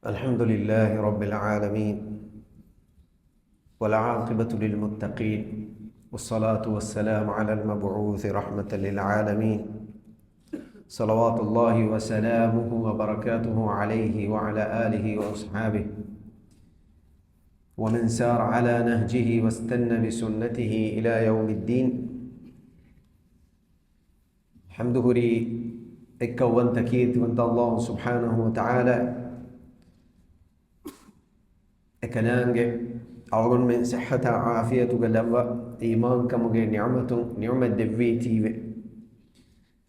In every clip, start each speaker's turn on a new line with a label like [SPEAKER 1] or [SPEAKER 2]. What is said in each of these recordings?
[SPEAKER 1] الحمد لله رب العالمين والعاقبة للمتقين والصلاة والسلام على المبعوث رحمة للعالمين صلوات الله وسلامه وبركاته عليه وعلى آله وأصحابه ومن سار على نهجه واستنى بسنته إلى يوم الدين. الحمد لله إكوان تكيد وانت الله سبحانه وتعالى إكنانج أعلن من صحة عافية قلبا إيمان كمجي نعمة دفيتي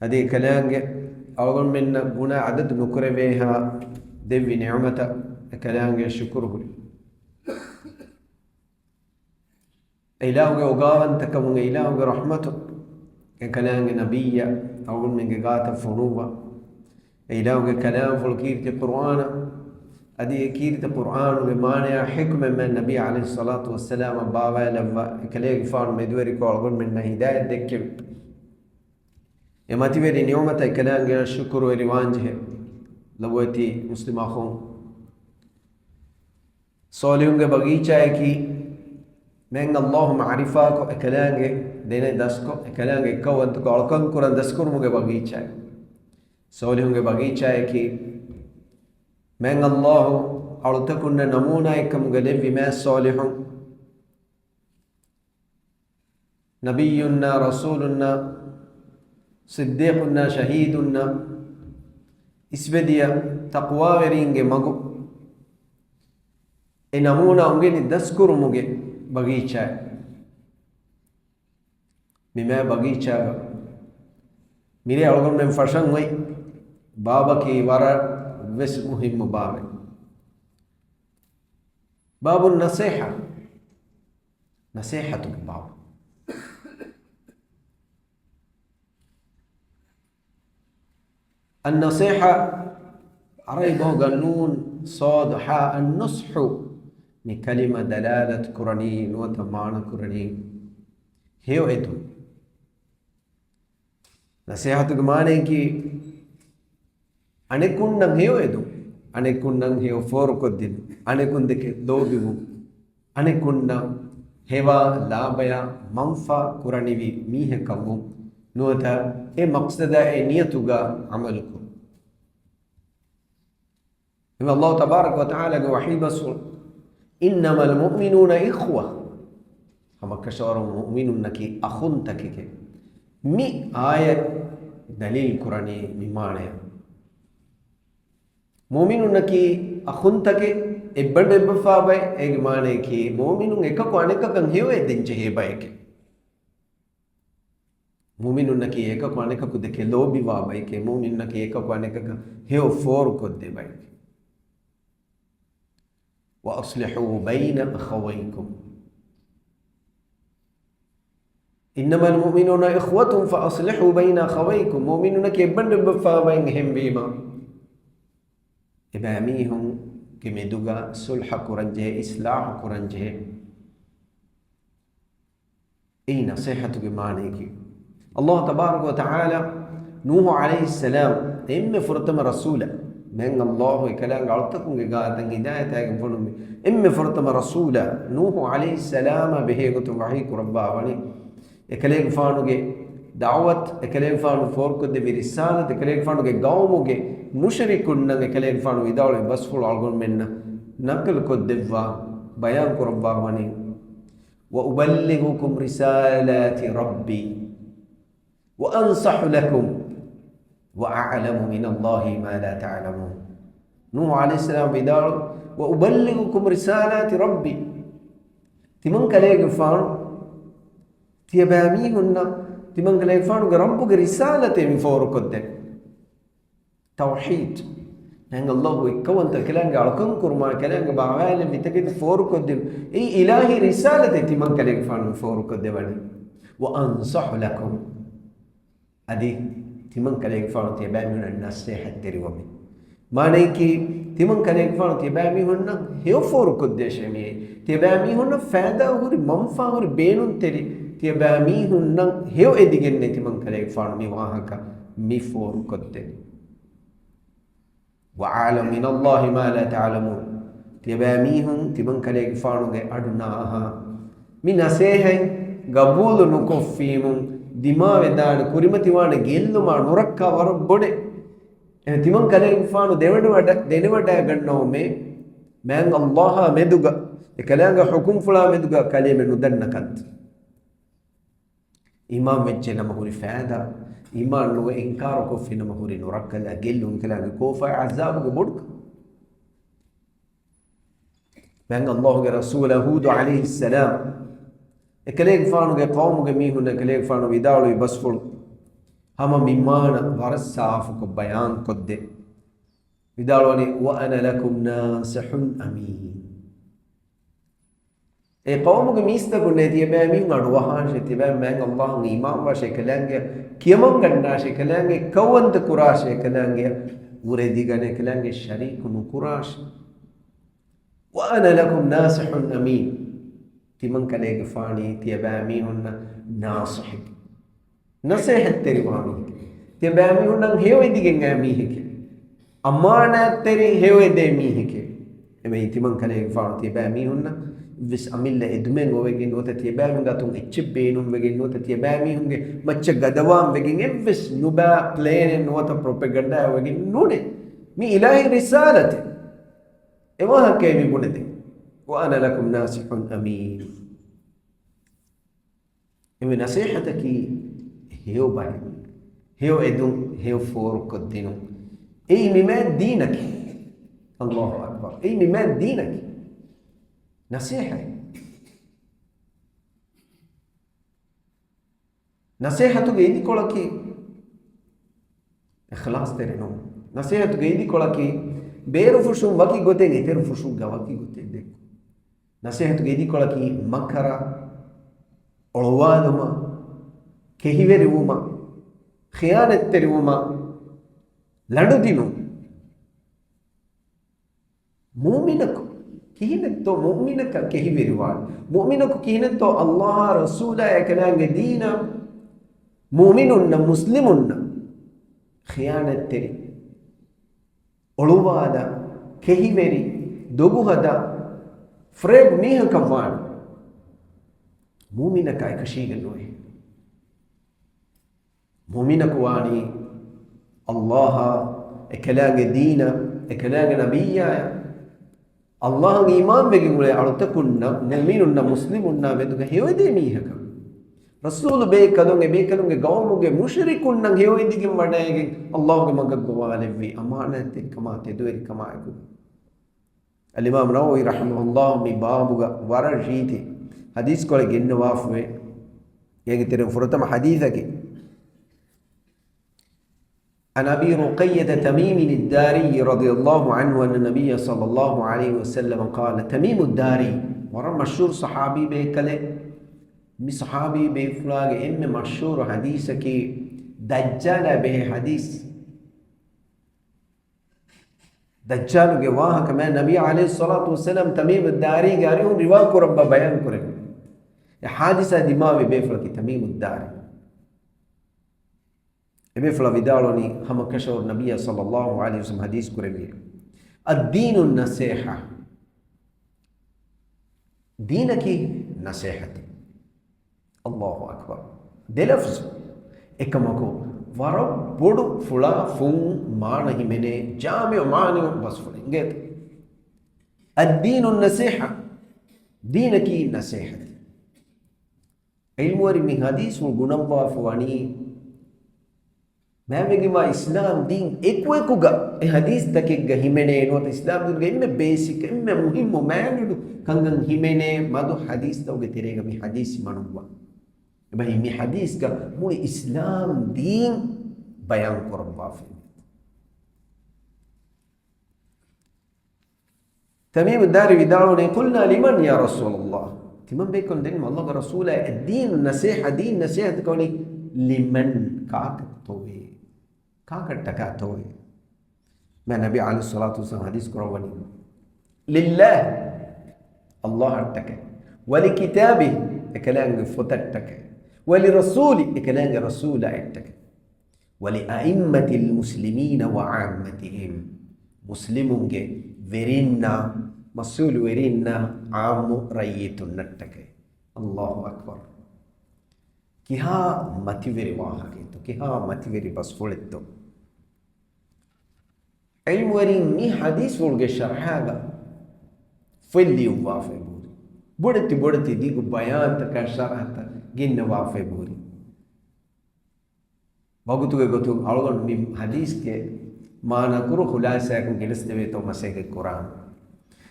[SPEAKER 1] هذه كلانج أعلن من بنا عدد نكربها دفي نعمة كلانج شكره إلهك وقاوان تكمن إلهك رحمته كلانج نبيا أعلن من قات فنوبة إلهك كلام فالكير القرآن أدي كيرت القرآن بمعنى حكمة من النبي عليه الصلاة والسلام بابا لما كليك فان مدوري كارغون من هداية دكيم يما تبي نعمة كلام الشكر وريوانجه لواتي مسلم أخون صالحون بغيچا كي من الله معرفة كلام دينا دسكو كلام كون تقالكن كران دسكور مغ بغيچا صالحون بغيچا كي من الله أرتكن نمونا كم قدم ما صالح نبينا رسولنا صديقنا شهيدنا اسبديا تقوى ورينج مغو نمونا أمجد دسكر مغي بغيچا بما بغيچا میرے أولغن من فرشن وي بابا کی ورر بس مهم باب النصيحة نصيحتك باب النصيحة عريبه قانون صاد حاء النصح من كلمة دلالة قرانين وتمعنى قرانين هيو إدو نصيحتك معنى كي أنكون هيو إدو أنكون هيو فورك الدين أنكون دك دوبيو أنكون هوا لابيا منفع قرانيوي ميه كمو نوتا إيه مقصد إيه نيتوغا عملكم إما الله تبارك وتعالى وحي بسول إنما المؤمنون إخوة هما كشار مؤمنون كي أخون تكي مي آية دليل قراني ممانه مومنون كي أخون تكي إبن إبفابي إجمانه كي مومنون إكا قوانه كان هيو إدنجه هيبايك مومنون كي إكا قوانه كده كي لوبي وابايك مومنون كي إكا قوانه كان هيو فور كده بايك وأصلحوا بين أخويكم إنما المؤمنون إخوة فأصلحوا بين أخويكم مومنون كي إبن إبفابي هم بيما إماميهم كمدوغا صلح كرنجه إصلاح كرنجه أي نصيحة بمعنى الله تبارك وتعالى نوح عليه السلام إم فرتم رسولا من الله كلام قالتكم قاعدة هداية فنم إم فرتم رسولا نوح عليه السلام به قلت وحيك ربا وني كلام فانو دعوت كلام فانو فورك دي برسالة كلام فانو قومو مشركون كلام فانو يداول بس فل على منا نقل كدفا بيان كربا وني وأبلغكم رسالات ربي وأنصح لكم وأعلم من الله ما لا تعلمون نوح عليه السلام يداول وأبلغكم رسالات ربي تمن كلام فانو تيباميهن تمن كلام فانو ربك رسالة من فورك الدين توحيد لأن الله يكون تكلام على كنكر ما كلام بعالم بتجد فورك الدين أي إلهي رسالة تمن كلام فانو فورك الدين وأنصح لكم أدي تمن كلام فانو تيباميهن النصيحة تريومي ما نيكي تمن كلام فانو تيباميهن هيو فورك الدين شمي تيباميهن فادا هوري منفع هوري بينون تري تيباميهن هيو إديجن تمن كلام فانو مي واهكا مي فورك الدين وأعلم من الله ما لا تعلمون تباميهم تبن كليك فانوغ أدناها من نسيها قبول نكفيهم دماغ دار كريمتي وانا جيلو ما نركا ورب بودي تبن كليك فانو دينودا غنومي من الله مدوغا كلامه حكم فلا مدوغا كلمه ندنكت إمام وجهنا مهوري فادا إيمان لو إنكار كفينا مهوري نركل أجل كلام كوفا عذاب بودك من الله رسوله هود عليه السلام كلام فانو قوم جميعهم كلام فانو بدالو يبصفل هم ممان ورساف كبيان كد بدالوني وأنا لكم ناصح أمين قوم جميستا كنا تيبامي نروحان شتيبام من الله إمام وشكلانجا كيمان كنا شكلانجا كون تكراش شكلانجا وردي كنا كلانجا شريك نكراش وأنا لكم ناصح أمين تمن كليك فاني تيبامي هن ناصح نصيحة تريبامي تيبامي هن هيو يديك ميهك أمانة تري هيو يدي ميهك إما تمن كليك فاني تيبامي هن vis amilla edmen wegen nota tibami gatum echbenum wegen nota tibami hunge macca gadawam wegen evs nuba plane nota propaganda wegen nune mi ilahi risalati ewa hakemi bunade wa ana lakum nasihun amin emi nasihataki heo bay heo edum heo for kodinu ei mima dinak Allahu akbar ei mima dinak نصيحة نصيحة تجيدي كولاكي إخلاص ترينو نصيحة تجيدي كولاكي بيرو فشون واكي غوتي نيترو فشون غواكي غوتي ديك نصيحة تجيدي كولاكي مكرا أولوانما كهيفيروما خيانة تريوما لندو دينو مؤمنكو كينتو مؤمنك كهيفيروان مؤمنك كينتو الله رسوله كلام دينا مؤمنون مسلمون خيانة تري أولوادا كهيفيري دوغو هدا فريب ميها كفان مؤمنك أي كشيء نوي مؤمنك واني الله كلام دينا كلام نبيا الله إيمان بيقول أرتكنا مؤمنون مسلمون بدك هيودي ميهك رسول بيكلون قومك مشركون هيودي كم بدايك الله كما قال في أمانة كما تدور كما يقول الإمام نووي رحمه الله من بابك ورجيتي حديث كله جن وافوي يعني ترى فرتم حديثك عن أبي رقية تميم الداري رضي الله عنه أن النبي صلى الله عليه وسلم قال تميم الداري ورا مشهور صحابي بكله مي صحابي بفلاغ إم مشهور حديثك دجال به حديث دجال جواه كمان النبي عليه الصلاة والسلام تميم الداري قاريهم رواق رب بيان كره حادثة دماغ بفلاغ تميم الداري ابي فلافيدالوني هم كشور النبي صلى الله عليه وسلم حديث كريمي الدين النصيحة دينك نصيحتي الله أكبر ده لفظ إكمكو ورب بدو فلا فون ما نهي منه جامع ماني بس فلنجت الدين النصيحة دينك نصيحتي علموري من حديث والغنم وافواني ما إسلام دين إكوكوغا الحديث تكيغا هيمنه نوت إسلام دين إما بيسك إما مهم ما ينو كانغان هيمنه ما دو حديث توغا تيريغا مي حديث منوا إما هي مي حديث كا مو إسلام دين بيان قرب بافي تميم الداري بداروني قلنا لمن يا رسول الله تمام بيكون دين الله رسوله الدين النصيحة دين نصيحة كوني لمن كاك توي كاكتكاتوي ما النبي عليه الصلاة والسلام حديث كرواني لله الله ارتك ولكتابه كلام فتتك ولرسوله كلام رسول ارتك ولأئمة المسلمين وعامتهم ಮುಸ್ಲಿಮುಂಗೆ ವೆರಿನ್ನ ಮಸೂಲು ವೆರಿನ್ನ ಆಮು ರಯ್ಯಿತುನ್ನಟ್ಟಕೆ ಅಲ್ಲಾಹು ಅಕ್ಬರ್ ಕಿಹಾ ಮತಿವೆರಿ ವಾಹಕಿತ್ತು ಕಿಹಾ ಮತಿವೆರಿ ಬಸ್ಫುಳಿತ್ತು ಇಲ್ಮು ವರಿ ನೀ ಹದೀಸ್ ಒಳಗೆ ಶರ್ಹಾಗ ಫೆಲ್ಲಿ ವಾಫೆ ಬೂರಿ ಬುಡತಿ ದಿಗು ಬಯಾಂತ ಶರ್ಹತ ಗಿನ್ನ ವಾಫೆ ಬೂರಿ ಬಗುತುಗೆ ಗೊತ್ತು ಅಳಗೊಂಡು ನಿಮ್ಮ ಹದೀಸ್ಗೆ ಮಾನ ಕುರು ಖುಲಾಸಾಕು ಗೆಲ್ಲಿಸ್ತೇವೆ ತೋ ಮಸೆಗೆ ಕುರಾನ್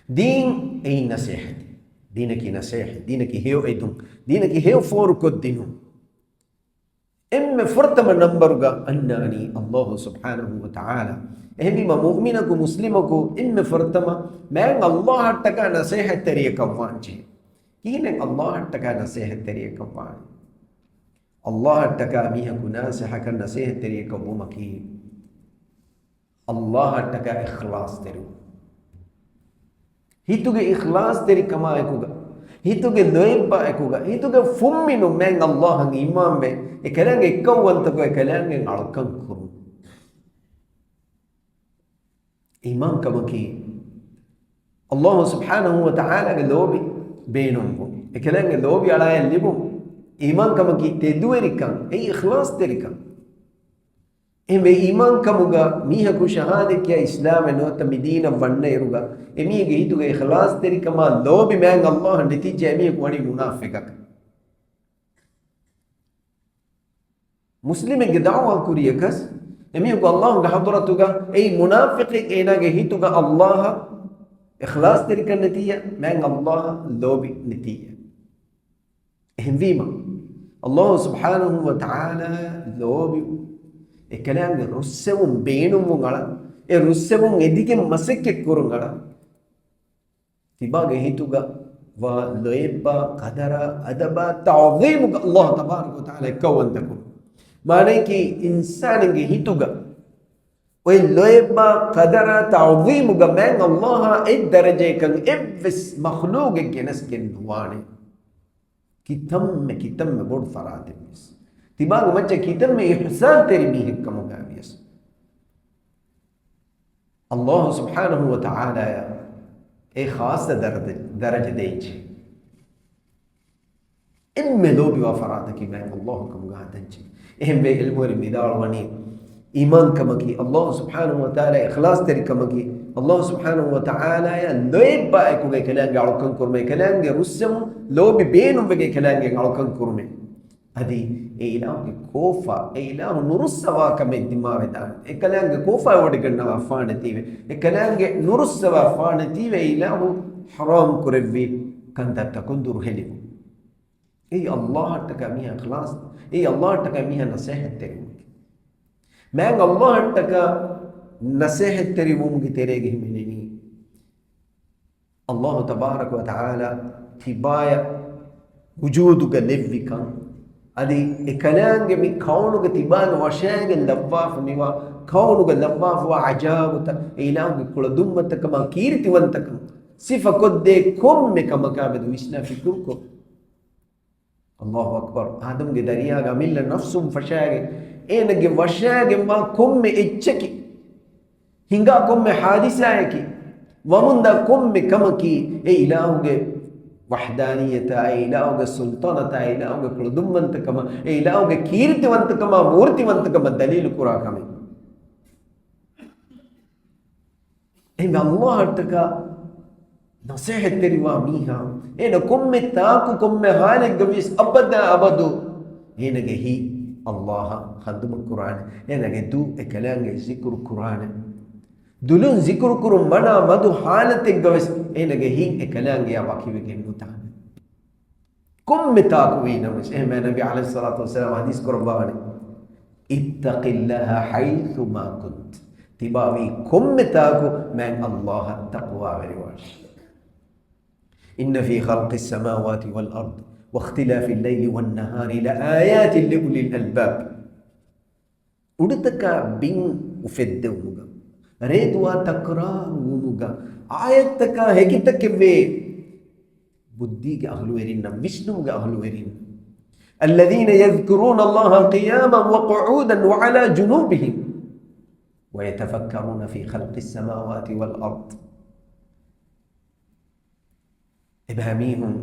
[SPEAKER 1] ದೀನ್ ಐ ನಸೀಹತಿ ದೀನಕಿ ನಸೀಹಿ ದೀನಕಿ ಹೇವ್ ಐದು ದೀನಕಿ ಹೇವ್ ಫೋರ್ ಕೊದ್ದಿನು ಎಮ್ಮೆ ಫುರ್ತಮ ನಂಬರುಗ ಅನ್ನನಿ ಅಲ್ಲಾಹು ಸುಬ್ಹಾನಹು ವ ತಆಲಾ ಎಹಮಿಮ ಮುಅ್ಮಿನಕು ಮುಸ್ಲಿಮಕು ಎಮ್ಮೆ ಫುರ್ತಮ ಮ್ಯಾಂಗ್ ಅಲ್ಲಾಹ್ ಹಟ್ಟಕ ನಸೀಹತ್ ತೆರಿಯ ಕವ್ವಾಂಚಿ ಕೀನೆ ಅಲ್ಲಾಹ್ ಹಟ್ಟಕ ನಸೀಹತ್ ತೆರಿಯ ಕವ್ವಾಂಚಿ ಅಲ್ಲಾಹ್ ಹಟ್ಟಕ ಮಿಹಕು ನಾಸಿಹಕ ನಸೀಹತ್ ತೆರಿಯ ಕವ್ವುಮಕಿ ಅಲ್ಲಾಹ್ ಹಟ್ಟಕ ಇಖ್ಲಾಸ್ ತೆರು ಹಿತುಗೆ ಇಖ್ಲಾಸ್ ತೆರಿ ಕಮಾ ಎಕುಗ ಹಿತುಗೆ ಲೊಯ್ಬ ಎಕುಗ ಹಿತುಗೆ ಫುಮ್ಮಿನು ಮ್ಯಾಂಗ್ ಅಲ್ಲಾಹ್ ಹಂಗೆ ಇಮಾಂಬೆ ಎಕಲಂಗೆ ಎಕ್ಕವಂತಗೋ ಎಕಲಂಗೆ ಅಳ್ಕಂ ಕುರು ಇಮಾಂ ಕಮಕಿ ಅಲ್ಲಾಹು ಸುಬ್ಹಾನಹು ವ ತಆಲಾಗೆ ಲೋಬಿ ಬೇನುಂಬು ಎಕಲಂಗೆ ಲೋಬಿ ಅಳಾಯಲ್ಲಿಬು ಇಮಾಂ ಕಮಕಿ ತೆದುವೆರಿಕಂ ಎ ಇಖ್ಲಾಸ್ ತೆರಿಕಂ ಎಮೆ ಇಮಾಂ ಕಮುಗ ಮೀಹಕು ಶಹಾದಕ್ಯ ಇಸ್ಲಾಮ್ ಎನ್ನುವತ್ತ ಮಿದೀನ ವಣ್ಣ ಇರುಗ ಎಮಿಗೆ ಹಿತುಗೆ ಇಖ್ಲಾಸ್ ತೆರಿಕಮ ಲೋಬಿ ಮ್ಯಾಂಗ್ ಅಲ್ಲಾಹ್ ನತಿಜೆ ಎಮಿಗೆ ವಣಿ ಮುನಾಫಿಕಕ ಮುಸ್ಲಿಮಿಗೆ ದಾವಾ ಕುರಿಯಕಸ್ ಎಮಿಗೆ ಅಲ್ಲಾಹ್ ಹದರತುಗ ಐ ಮುನಾಫಿಕ ಏನಾಗೆ ಹಿತುಗ ಅಲ್ಲಾಹ್ ಇಖ್ಲಾಸ್ ತೆರಿಕ ನತಿಯ ಮ್ಯಾಂಗ್ ಅಲ್ಲಾಹ್ ಲೋಬಿ ನತಿಯ ಎಹ್ವೀಮ ಅಲ್ಲಾಹ್ ಸುಬ್ಹಾನಹು ವ ತಆಲಾ ಲೋಬಿ ಎಕಲಂಗೆ ರುಸ್ಸೆವುಂ ಬೇಣುಮುಗಳ ಎ ರುಸ್ಸೆವುಂ ಎದಿಗೆ ಮಸಕ್ಕೆ ಕುರುಗಳ ತಿಬಾಗೆ ಹಿತುಗ ವ ಲೊಯೆಬ್ಬ ಕದರ ಅದಬ ತಾವೀಮುಗ ಅಲ್ಲಾಹ್ ತಬಾರಕ ವ ತಆಲಾ ಕವಂತಕು ಮಾನೇಕಿ ಇನ್ಸಾನಿಗೆ ಹಿತುಗ ಒಯ್ ಲೊಯೆಬ್ಬ ಕದರ ತಾವೀಮುಗ ಮ್ಯಾಂಗ್ ಅಲ್ಲಾಹ್ ಎ ದರಜೆ ಕಂ ಎವ್ವಿಸ್ ಮಖ್ಲೂಗೆ ಗೆನಸ್ಗೆ ನುವಾಣೆ ಕಿತಮ್ಮೆ ಬೋಡ್ ಫರಾತೆ ಮಿಸ್ ತಿಬಾಗ ಮಚ್ಚ ಕಿತಮ್ಮೆ ಇಹ್ಸಾನ್ ತೆರಿ ಮೀಹಿ ಕಮುಗಾವಿಯಸ್ ಅಲ್ಲಾಹ್ ಸುಬ್ಹಾನಹು ವ ತಆಲಾ ಎ ಖಾಸ ದರಜೆ ದೇಚೆ ಇಮ್ಮೆ ಲೋಬಿ ವ ಫರಾತಕಿ ಮ್ಯಾಂಗ್ ಅಲ್ಲಾಹ್ ಕಮುಗಾದಂಚೆ ಎಹೆಂಬೆ ಇಲ್ಮೋರಿ ಮಿದಾಳ್ ವಣಿ ಈಮಾನ್ ಕಮಕಿ ಅಲ್ಲಾಹ್ ಸುಬ್ಹಾನಹು ವ ತಆಲಾ ಇಖ್ಲಾಸ್ ತೆರಿ ಕಮಕಿ ಅಲ್ಲಾಹ್ ಸುಬ್ಹಾನಹು ವ ತಆಲಾ ಲೊಯ್ಬ ಎಕುಗೆ ಕಲಂಗೆ ಅಳಕಂ ಕುರ್ಮೆ ಕಲಂಗೆ ರುಸ್ಸಂ ಲೋಬಿ ಬೇನುವೆಗೆ ಕಲಂಗೆ ಅಳಕಂ ಕುರ್ಮೆ ಅದಿ ಎ ಇಲಾಹುಗೆ ಕೋಫ ಎ ಇಲಾಹು ನುರುಸ್ಸವ ಕಮೆ ದಿಮಾವೆದಾನ ಎ ಕಲಂಗೆ ಕೋಫ ಒಡಿಗಣ್ಣ ಫಾಣತೀವೆ ಎ ಕಲಂಗೆ ನುರುಸ್ಸವ ಫಾಣತೀವೆ ಇಲಾಹು ಹರಾಮ್ ಕುರೆವ್ವಿ ಕಂದತ್ತ ಕುಂದುರು ಹೆಲಿವು ಎ ಅಲ್ಲಾಹ್ ಟಕ ಮಿಹ ಇಖ್ಲಾಸ್ ಎ ಅಲ್ಲಾಹ್ ಟಕ ಮಿಹ ನಸೀಹತ್ ತೆರಿ ಮ್ಯಾಂಗ್ ಅಲ್ಲಾಹ್ ಟಕ ನಸೀಹತ್ ತೆರಿ ಮುಮ್ಗೆ ತೆರೆಗೆ ಹಿಮಿನಿನಿ ಅಲ್ಲಾಹು ತಬಾರಕ ವ ತಆಲಾ ತಿಬಾಯ ವಜೂದುಗ ಲೆವ್ವಿಕಂ ಅದಿ ಎ ಕಲಂಗೆ ಮಿ ಕೌನುಗ ತಿಬಾನ ವಶಾಗೆ ಲವ್ವಾಫ್ ಮಿವ ಕೌನುಗ ಲವ್ವಾಫ್ ವ ಅಜಾಬುತ ಇಲಾಹುಗೆ ಕುಳ ದುಮ್ಮತಕಮ ಕೀರ್ತಿವಂತಕಮ ಸಿಫ ಕೊದ್ದೆ ಕೊಮ್ಮೆ ಕಮಕಾಬೆದು ವಿಷ್ಣ ಫಿಕುರ್ಕೊ ಅಲ್ಲಾಹು ಅಕ್ಬರ್ ಆದಮ್ಗೆ ದರಿಯಾಗ ಅಮಿಲ್ಲ ನಫ್ಸುಂ ಫಶಾಗೆ ಏನಗೆ ವಶಾಗೆ ಮ ಕೊಮ್ಮೆ ಎಚ್ಚಕಿ ಹಿಂಗಾ ಕೊಮ್ಮೆ ಹಾದಿಸಾಯಕಿ ವಮುಂದ ಕೊಮ್ಮೆ ಕಮಕಿ ಎ ಇಲಾಹುಗೆ ವಹದಾನಿಯತ ಎ ಇಲಾಹುಗೆ ಸುಲ್ತಾನತ ಎ ಇಲಾಹುಗೆ ಕುಳದುಮ್ಮಂತಕಮ ಎ ಇಲಾಹುಗೆ ಕೀರ್ತಿವಂತಕಮ ಮೂರ್ತಿವಂತಕಮ ದಲೀಲು ಕುರಾಕಮೆ ಹಿಂಗ ಅಲ್ಲಾಹ್ ಅಟ್ಟಕ ನಸೀಹತ್ ತೆರಿವ ಮೀಹ ಏನ ಕೊಮ್ಮೆ ತಾಕು ಕೊಮ್ಮೆ ಹಾನೆ ಗವಿಸ್ ಅಬದ ಅಬದು ಏನಗೆ ಹಿ ಅಲ್ಲಾಹ ಹದ್ಮ ಕುರಾನ್ ಏನಗೆ ದು ಎ ಕಲಂಗೆ ಜಿಕ್ರು ಕುರಾನ್ ದುಲುನ್ ಜಿಕ್ರು ಕುರು ಮನ ಮದು ಹಾಲತೆ ಗವಿಸ್ ಏನಗೆ ಹಿ ಎ ಕಲಂಗೆ ಯ ವಾಕಿವಿಗೆ ನುತಾನ ಕೊಮ್ಮೆ ತಾಕು ಏನವಸ್ ಏ ಮೇ ನಬಿ ಅಲೈಹಿ ಸಲಾತು ವಸ್ಸಲಾಮ್ ಹದೀಸ್ ಕುರ್ಬಾನೆ ಇತ್ತಖಿಲ್ಲಾಹ ಹೈಥು ಮಾ ಕುಂತ್ ತಿಬಾವಿ ಕೊಮ್ಮೆ ತಾಕು ಮ್ಯಾನ್ ಅಲ್ಲಾಹ ತಕ್ವಾ ವೆರಿವಾಶ್ إن في خلق السماوات والأرض واختلاف الليل والنهار لآيات لأولي الألباب ಉಡತಕ ಬಿಂಗ್ ಉಫೆದ್ದೆ ಉಮುಗ ರೇದುವ ತಕ್ರಾರ್ ಉಮುಗ ಆಯತ್ತಕ ಹೆಗಿತಕ್ಕೆವ್ವೆ ಬುದ್ಧಿಗೆ ಅಹಲುವೆರಿನ ವಿಷ್ಣುವಿಗೆ ಅಹಲುವೆರಿನ الذين يذكرون الله قياما وقعودا وعلى جنوبهم ويتفكرون في خلق السماوات والأرض. إبهاميهم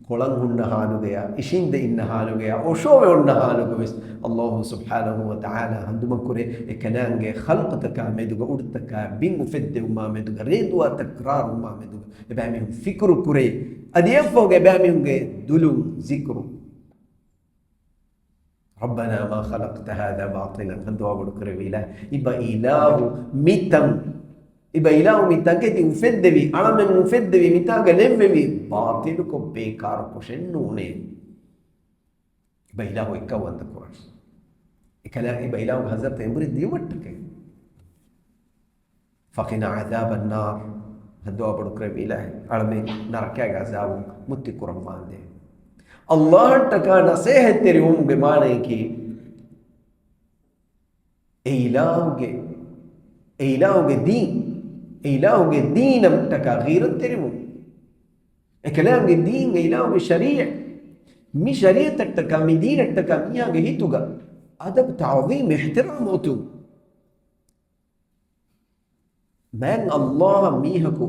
[SPEAKER 1] قلنهن هالوغيا إشين إن هالوغيا وشوهن هالوغيس الله سبحانه وتعالى عندما كره إكنانغ خلقتك مدوغا أردتك بين فد وما مدوغا ريدوا تكرار وما مدوغا إبهاميهم فكر كره أديفوغ إبهاميهم دلو ذكر ربنا ما خلقت هذا باطلا عندما بكره إله إبا إله ميتم إبا إله ميتان كتي مفدبي أنا من مفدبي ميتان كلمبي باطل كو بيكار كوشن نوني إبا إله إكوان تكورس إكلا إبا إله هزرت يمبر ديوتك فقنا عذاب النار هدوا بكرم إله أنا من نركع عذاب متي كرمان ده الله تكا نصيحة تريهم بمعنى كي إله دين إله دين تكاغير الترمو إكلام الدين إله شريع مي شريعة تكا مي دين تكا مياه هيتوغا أدب تعظيم احترام أتو من الله ميهكو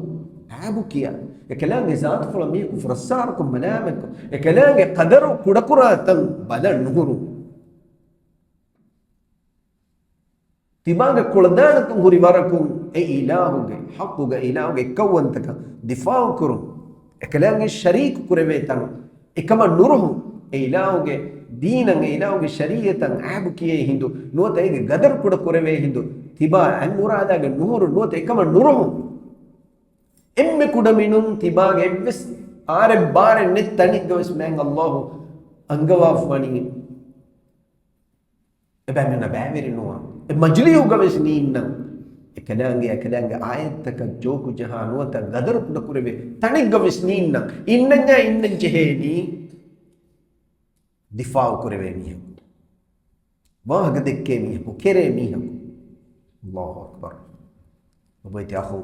[SPEAKER 1] عابكيا إكلام ذات فلا ميهكو فرساركم منامكو إكلام قدرو كدكراتن بلن نهرو تباغا كولدانكم هوري وراكم اي إلهوغ حقوغ إلهوغ كونتك دفاع كرم إكلام الشريك كرميتان إكما نورهم إلهوغ دينا إلهوغ شريعة عابكي هندو نوتا إيغ غدر كودا كرمي هندو تبا أن مرادا نور نوتا إكما نورهم إمي كودا منهم تباغ إبس آرب بار نتاني غوش مانغ الله أنغواف واني إبامنا بامري نوا مجلي وقبس نينا كلانجي آيتك جوكو جهان وتا غدر كنا كوربي تاني قبس نينا إنن جهني دفاع كوربي ميهم ما هكذا كميهم وكري ميهم الله أكبر وبيت أخو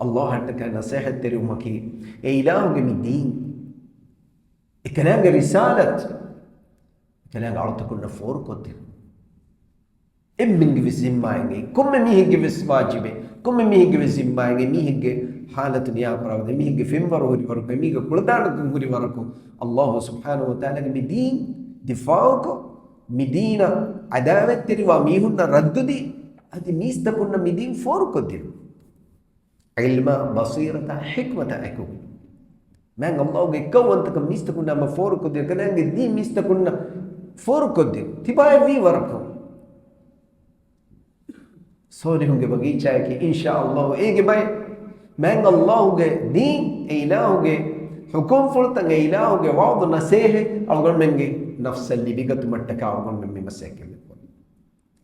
[SPEAKER 1] الله هتك نصيحة تريومكي إلهك من دين كلانجي رسالة كلانجي عرضتكم نفور كتير إمين جبس زمايني كم ميه جبس واجبه كم ميه جبس زمايني ميه ج حالة نيا براود ميه ج فيم وروري ورك ميه ج كل دار كموري وركو الله سبحانه وتعالى مدين دفاعك مدينة عداوة تري وميهن رد دي هذه ميستا كنا مدين فورك دي علم بصيرة حكمة أكو من الله ج كون تك ميستا كنا مفورك دي كنا دي ميستا كنا فورك دي تباي في وركو सोने होंगे बगीचा है कि इंशाअल्लाह एक भाई मैं अल्लाह होगे दीन इलाह होगे हुकुम फुलतंग इलाह होगे वाद नसेह अगर मेंगे नफ्स اللي بقت متكا अगर में مساكل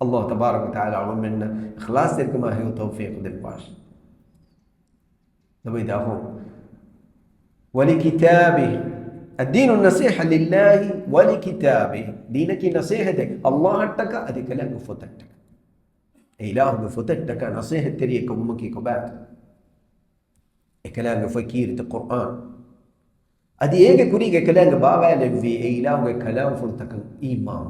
[SPEAKER 1] الله تبارك وتعالى अगर منا इखलास दे कमा है तौफीक दे पास तब इदा हो ولكتابه الدين النصيحة لله ولكتابه دينك نصيحة الله تكا ادي كلام فتك إله بفتتك نصيحة تريك ومكي كبات كلام فكير القرآن أدي إيه كوريك كلام بابا لفي إله كلام فلتك إيمان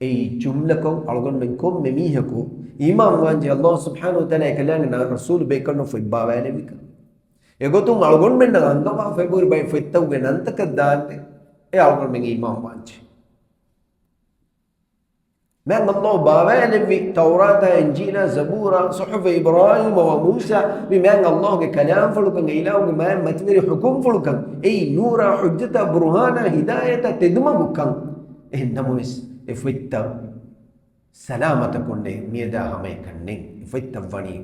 [SPEAKER 1] أي جملكم أقول منكم مميهكم إيمان وانجي الله سبحانه وتعالى كلام الرسول بيكرنا في بابا لفيك يقول توم أقول من نعنقا فبور باي فتوه ننتك الدال إيه أقول من إيمان وانجي من الله بابا في توراة إنجيل زبورة صحف إبراهيم وموسى بمن الله كلام فلوكن إله بما متمر حكم فلوكن أي نورا حجة برهانا هداية تدمغكن إنما إفتا سلامة كنّي ميدا همي كنّي إفتا فني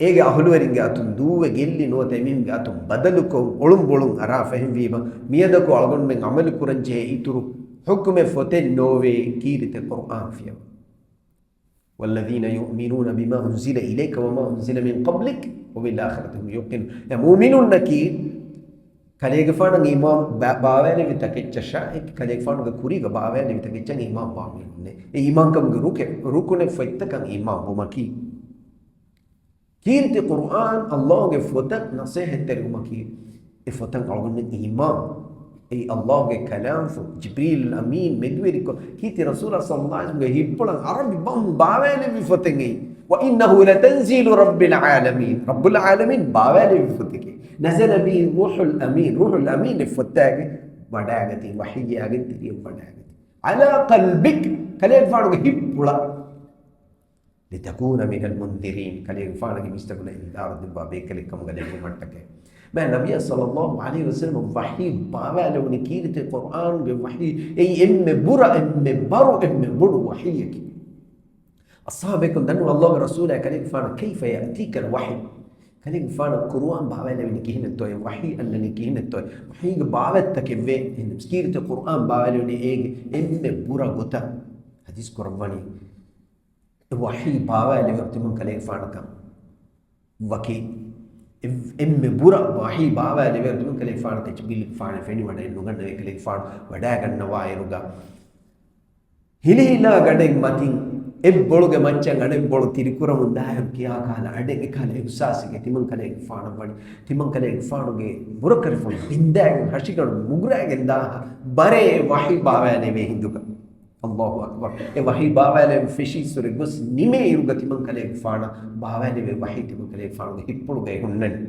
[SPEAKER 1] إيجا أهلورين جاتون دوه جيلي نو تيمين جاتون بدلكم أولم بولم أرا فهم فيما ميدا كو ألغون من عمل كورنجه إترو حكم فتن نووي كيرت القرآن فيه والذين يؤمنون بما أنزل إليك وما أنزل من قبلك وبالآخرة هم يوقنون مؤمنون نكير كليك فانا إمام باواني بتكتش شاهد كليك فانا كوريك باواني بتكتش إمام باواني إمام كم ركن فتك إمام بمكي كيرت القرآن الله فتك نصيحة ترمكي فتك على من إمام أي الله كلام جبريل الأمين مدويرك كيتي رسول الله صلى الله عليه وسلم هيبلان عربي بام باوي في فتنجي وإنه لتنزيل رب العالمين رب العالمين باوالي بفتك نزل به روح الأمين روح الأمين فتاك بداغتي وحي أغنتي بداغتي على قلبك كليك فانو هبلا لتكون من المنذرين كليك فانو مستقبل إنذار دبا بيكلي كم غدي متك ما النبي صلى الله عليه وسلم وحي باوالي ونكيرة القرآن بوحي أي إم برا إم برو إم برو وحيك الصحابة يكون دنو الله ورسوله كليك فانا كيف يأتيك الوحي كليك فانا القرآن باوالي ونكيهن التوي وحي أن نكيهن التوي وحي باوالتك في إن مسكيرة القرآن باوالي ونكيهن إم برا غتا حديث قرباني وحي باوالي ورتمون كليك فانا كم وكي إم برا وحي باوالي ورتمون كليك فانا تجبيل فانا فيني ودا إنوغن كليك فانا ودا غن وايروغا هلي لا غدين ماتين ಎಬ್ಬೊಳಗೆ ಮಂಚಂಗ ಅಡೆಬ್ಬೊಳು ತಿರುಕುರ ಮುಂದಾಯಂ ಕಿಯಾ ಕಾಲ ಅಡೆಗೆ ಕಾಲ ಉಸಾಸಿಗೆ ತಿಮಂಕಲೆಗೆ ಫಾಣ ಬಡಿ ತಿಮಂಕಲೆಗೆ ಫಾಣುಗೆ ಬುರಕರಿ ಫೋನ್ ಬಿಂದಾಗ ಹಸಿಗಳು ಮುಗುರಾಗೆಂದ ಬರೇ ವಹಿ ಬಾವಾನೆವೆ ಹಿಂದುಗ ಅಲ್ಲಾಹು ಅಕ್ಬರ್ ಎ ವಹಿ ಬಾವಾನೆ ಫಿಶಿ ಸುರಿ ಗುಸ್ ನಿಮೆ ಇರುಗ ತಿಮಂಕಲೆಗೆ ಫಾಣ ಬಾವಾನೆವೆ ವಹಿ ತಿಮಂಕಲೆಗೆ ಫಾಣುಗೆ ಹಿಪ್ಪುಳುಗೆ ಹುಣ್ಣನಿ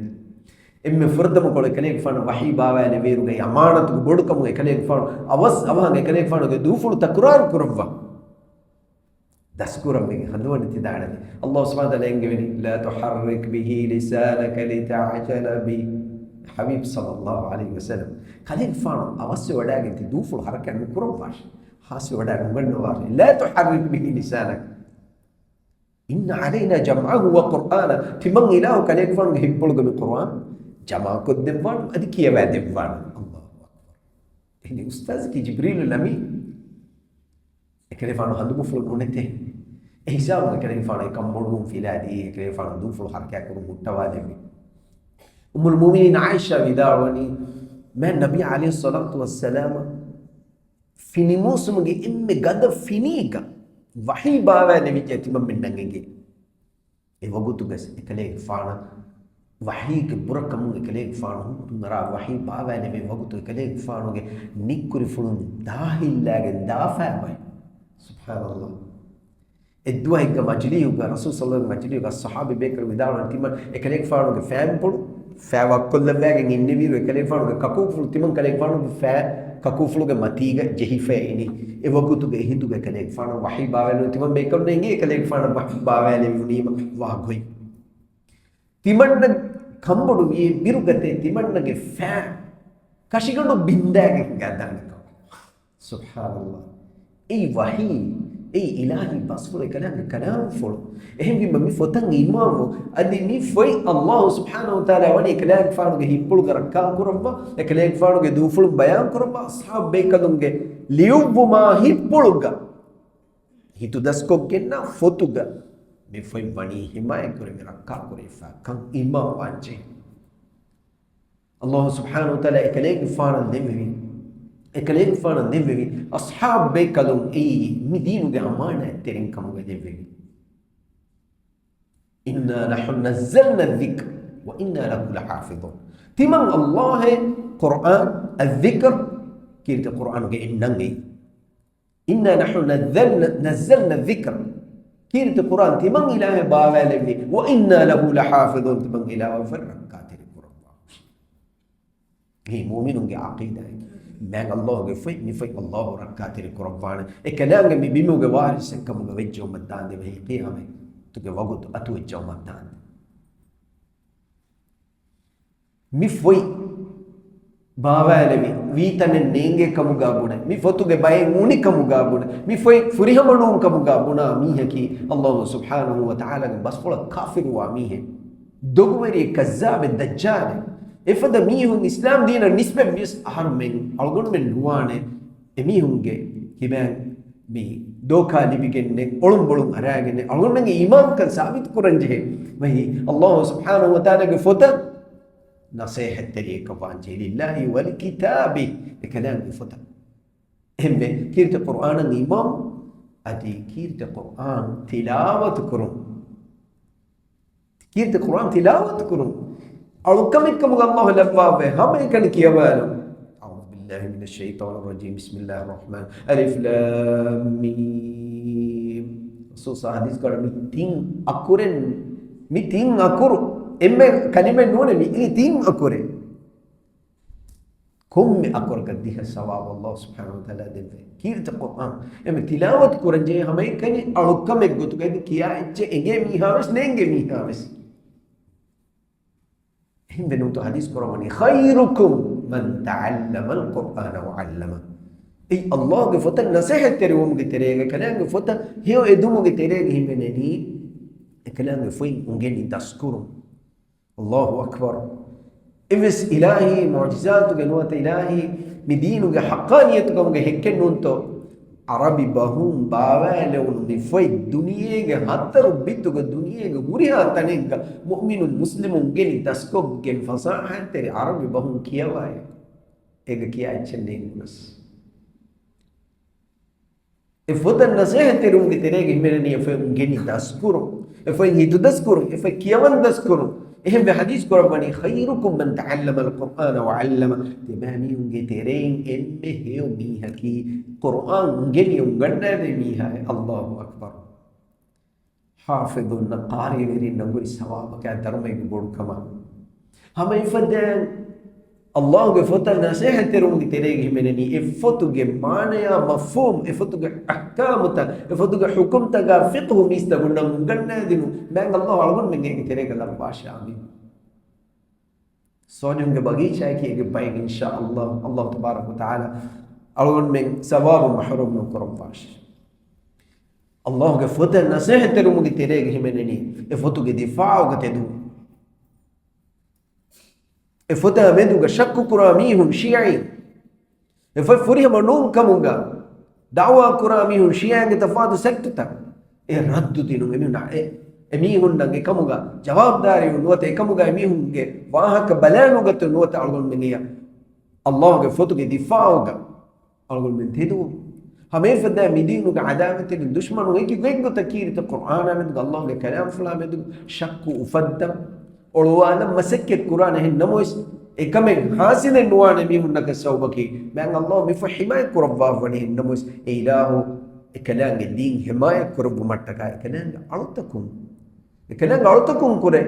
[SPEAKER 1] ಎಮ್ಮೆ ಫುರ್ದಮ ಕೊಳೆ ಕಲೆಗೆ ಫಾಣ ವಹಿ ಬಾವಾನೆವೆ ಇರುಗ ಅಮಾನತು ಬೊಡುಕಮುಗೆ ಕಲೆಗೆ ಫಾಣ ಅವಸ್ ಅವಾಗೆ ಕಲೆಗೆ ಫಾಣುಗೆ ದೂಫುಳು ತಕ್ರಾರ್ ಕುರವ್ವ دسكورا من هندوان تدعنا الله سبحانه وتعالى ينقل لا تحرك به لسانك لتعجل به حبيب صلى الله عليه وسلم خليل فان أوسي وداك انت دوف الحركة المكرم فاش حاسي وداك مغنى واري لا تحرك به لسانك إن علينا جمعه وقرآنه تمن إله خليل فان يحبولك من القرآن جمع كد دفان أديك يا بعد دفان الله أكبر هني أستاذك جبريل الأمين كلي فانو هندو مفلو نونته إحساب كلي فانو يكملون في لادي كلي فانو دوفلو حركة كرو متوالي أم المؤمنين عائشة بداوني ما النبي عليه الصلاة والسلام في نموس مجي إم قد فينيكا وحي بابا نبي جاتي من نعجي وقولت بس كلي فانا وحي كبرك مو كلي فانو نرى وحي بابا نبي وقولت كلي فانو نيكوري فلون داهل لاجن دافع باي سبحان الله الدواء كمجلي وقال رسول صلى الله عليه وسلم مجلي وقال الصحابي بكر ودار تيمان اكليك فانو فام بول فا كل باغ النبي وكليك فانو كاكوفلو تيمان كليك فانو فا كاكوفلو ماتيغا جهيفه اني ايوغوتو هيندو كليك فانو وحي باوالو تيمان بكر نيغي كليك فانو وحي باوالو ونيما واغوي تيمان ಕಂಬಡು ಈ ಬಿರುಗತೆ ತಿಮಣ್ಣಗೆ ಫ್ಯಾ ಕಶಿಗಂಡು ಬಿಂದಾಗೆ ಗದ್ದಾನೆ ಸುಬ್ಹಾನಲ್ಲಾಹ್ ಈ ವಹಿ ಈ ಇಲಾಹಿ ಬಸ್ಫುಲ್ ಕಲಾಂ ಫುಲ್ එහෙම මම ෆොතන් ඉමාමු අදි නි ෆොයි අල්ලාහ් සුබ්හානහු තාලා වනි කලාක් ෆානුගේ හිප්පුළු කරක්කා කුරම්බ එකලේක් ෆානුගේ දූෆුළු බයන් කුරම්බ අස්හාබ් බේකදුන්ගේ ලියුබ්බුමා හිප්පුළුග හිතු දස්කොක්ගෙන්න ෆොතුග මේ ෆොයි වනි හිමාය කුරේ රක්කා කුරේෆා කන් ඉමාම් වංචේ අල්ලාහ් සුබ්හානහු තාලා එකලේක් ෆානන් දෙමෙවි එකලේක් ෆානන් දෙමෙවි අස්හාබ් බේකදුන් ඒ මිදීනුගේ අමාන තෙරින් කමුගේ දෙමෙවි إنا نحن نزلنا الذكر وإنا له لحافظون تمام الله قرآن الذكر كيرت القرآن إنني إنا نحن نزلنا الذكر كيرت القرآن تمام إله بابا لبني وإنا له لحافظون تمام إله وفرق كاتر القرآن هي مؤمن عقيدة من الله في الله ركاتر القرآن الكلام من بيمو جوارس كم جوجو مدان ده هي قيامه tuge wagutu atu jawmatan mi foi baawalevi vitane nenge kamuga buna mi fotuge baye uni kamuga buna mi foi furihamanu kamuga buna mi haki Allah subhanahu wa ta'ala basfula kafir wa mi he dogweri kazzab dajjal ifada mi hun islam dina nisbe mis harmen algon men nuane emi hunge hiben mi दोखा लिबिगेन्ने ओळुम बोळुम अरागेन्ने अळुनंगे ईमान कन साबित कुरंजे वही अल्लाह सुब्हानहु व तआला के फोता नसीहत तरीक वांजे लिल्लाहि वल किताबि कलाम फोता हमने कीर्त कुरान ईमान अदि कीर्त कुरान तिलावत करूं कीर्त कुरान तिलावत करूं अळुकमिकम अल्लाह लवावे हम कन कियावालो بالله من الشيطان الرجيم بسم الله الرحمن ألف لام ميم Rasul sa hadis kala mi tin akuren mi tin akuru emme kalime nune mi tin akure kum akur gaddiha sawab Allah subhanahu wa ta'ala deve kirt Quran emme tilawat kuranje hame kani alukam ek gotu ke kiya ecche ege mi haves nenge mi haves himbe no to hadis koromani khairukum man ta'allama al-Qur'ana wa 'allama ei Allah ge fota nasihat tere wom ge terege kalang ge fota hiyo edumu ge terege himbe neni kalang ge foi ungeni taskuru Allahu akbar ivis ilahi mu'jizatu ge nuwata ilahi midinu ge haqqaniyatu ge hekken nunto arabi bahum bawale unni foi duniye ge hataru bitu ge duniye ge guriha tanenga mu'minun muslimun geni taskob ge fasahan tere arabi bahum kiyawaye ege kiya chende nas e fota nasihat tere unge terege himbe neni foi ungeni taskuru e foi hidu taskuru e foi kiyawan taskuru එහෙම හදීස් කරපණි khairukum man ta'allama al-Qur'ana wa 'allama temami unge tereng emme heo mihaki Qur'an ungeni ungannade mihay Allahu akbar hafidun qari verin nanguri sawaba ka dharmay bodkama hama ifadan Allah ge fota nasihat terungi terege himeneni ifotuge manaya mafhum ifotuge ahkamuta ifotuge hukumta ga fiqh mistagunna ungannadinu man Allah algun menge terege lam basha amin sonunge bagicha ki ge bay inshallah Allah tabarak wa taala algun men sawab mahrum no korom bash Allah ge fota nasihat terungi terege himeneni ifotuge difa'u ga tedu efota meduga shakku kuramihum shi'i efoi furiha manum kamunga da'wa kuramihum shi'ange tafadu sektata e raddu dinu emina emihun dange kamuga jawabdari nuwata ekamuga emihunge wahaka balanugat nuwata algon meniya Allah ge fotuge difa'uga algon men tedu hame fada midinuga adawati ge dushmanu eki gego takiri ta Qur'ana med Allah ge kalam fula med shakku ufadda olwana masakke Qur'an hin namois ekame hasine nuwane mi hunaka sawbaki man Allah mi fa himayat kurabba wani hin namois ilahu ekalange din himayat kurabbu mattaka ekalange alutakum kure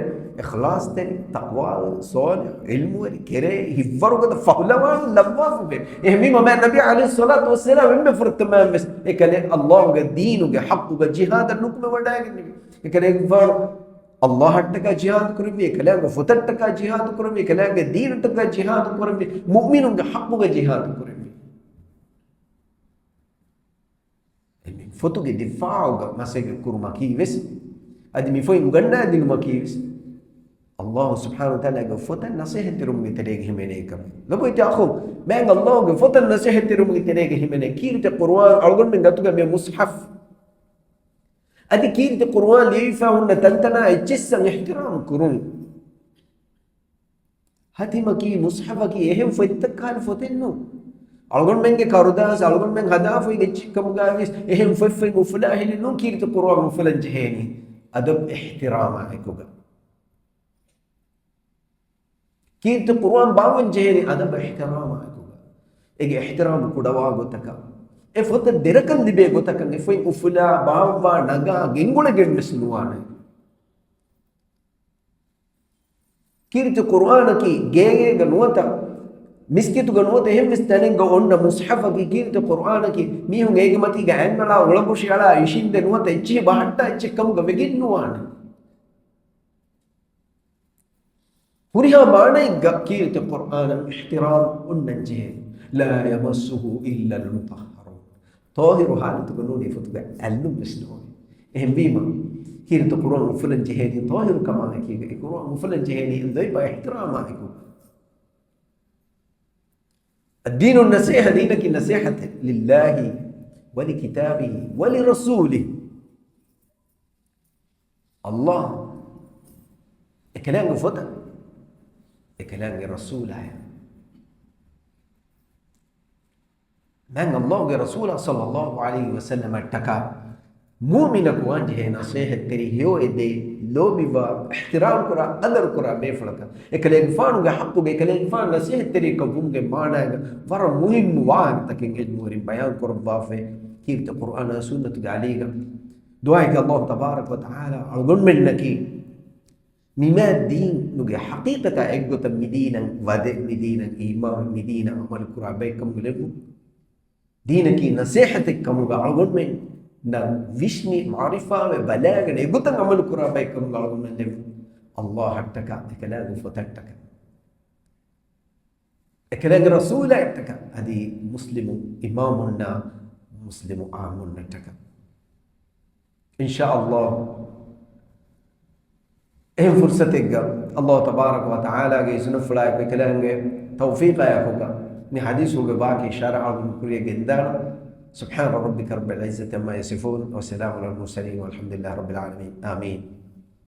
[SPEAKER 1] ikhlas teri taqwa salih ilmu kere hivvaruga da fahlawa labwafu be ehmi ma nabi alayhi salatu wassalam imme furtamam mes ekale Allah ga dinu ga haqqu ga jihad nukme wadage ekale var Allah hattaka jihad kurbi kalanga futattaka jihad kurbi kalanga deenattaka jihad kurbi mu'minunga haqquga jihad kurbi emi fotuge difa'uga masege kurma kiwes adi mi foi ganna dinu makiwes Allah subhanahu wa ta'ala ga fotan nasihat rum giterege himene kam labo ite akhum man Allah ga fotan nasihat rum giterege himene kirte Qur'an algon men gatuga me mushaf adi kirte Qur'an liifahunna tantana ichissan ihtiram kurun hatimaki mushafaki ehem fettakal fotenno algon menge karudas algon men hadafu igechikam gavis ehem feffin uflahili no kirte Qur'an uflan jeheni adab ihtirama ekuga kirte Qur'an bawan jeheni adab ihtirama ekuga ege ihtiram kudawa gotaka e fota derakan dibe gotakan e foi ufula bawa naga gengula gennes nuwane kirte Qur'an ki gege ganuata miskitu ganuata hem mistanen ga onna mushafa ki kirte Qur'an ki mihun ege mati ga ennala ulabushi ala ishin de nuata ichi bahatta ichi kam ga begin nuwane puriha maanai ga kirte Qur'an ihtiram unnanje la yamassuhu illa al-mutahhar طاهر حالته قانوني فتوى علم مسلوه اهم بيما كيرت القرآن مفلن جهني طاهر كما هيك القرآن مفلن جهني ضيبه احترامه هيك الدين النصيحة دينك النصيحة لله ولكتابه ولرسوله الله الكلام فتى الكلام الرسول man Allah ge rasul sallallahu alaihi wasallam taka mu'mina ko anje nasihat teri hiyo ede lobiwa ihtiram kura qadar kura be falaka ekale infan ge haqqu ge ekale infan nasihat teri ko bumge maana war muhim wa takin ilmu ri bayan kurba fe kirte Qur'an sunnat ge aliga دعائك الله تبارك وتعالى أقول منك مما الدين نجي حقيقة أجوت مدينة ودك مدينة إيمان مدينة عمل كرابيكم غلبوا دينك نصيحتك كم أقول من نفشني معرفة وبلاغ أجوت عمل كرابيكم أقول من لب الله حتى كلام فتتك كلام رسول حتى هذه مسلم إمامنا مسلم آمنا تك إن شاء الله أهم فرصة الله تبارك وتعالى جيسنا فلاي بكلام توفيق يا خوكا ني حديثه باقي شرع كل جندار سبحان ربك رب العزة ما يصفون وسلام على المرسلين والحمد لله رب العالمين آمين.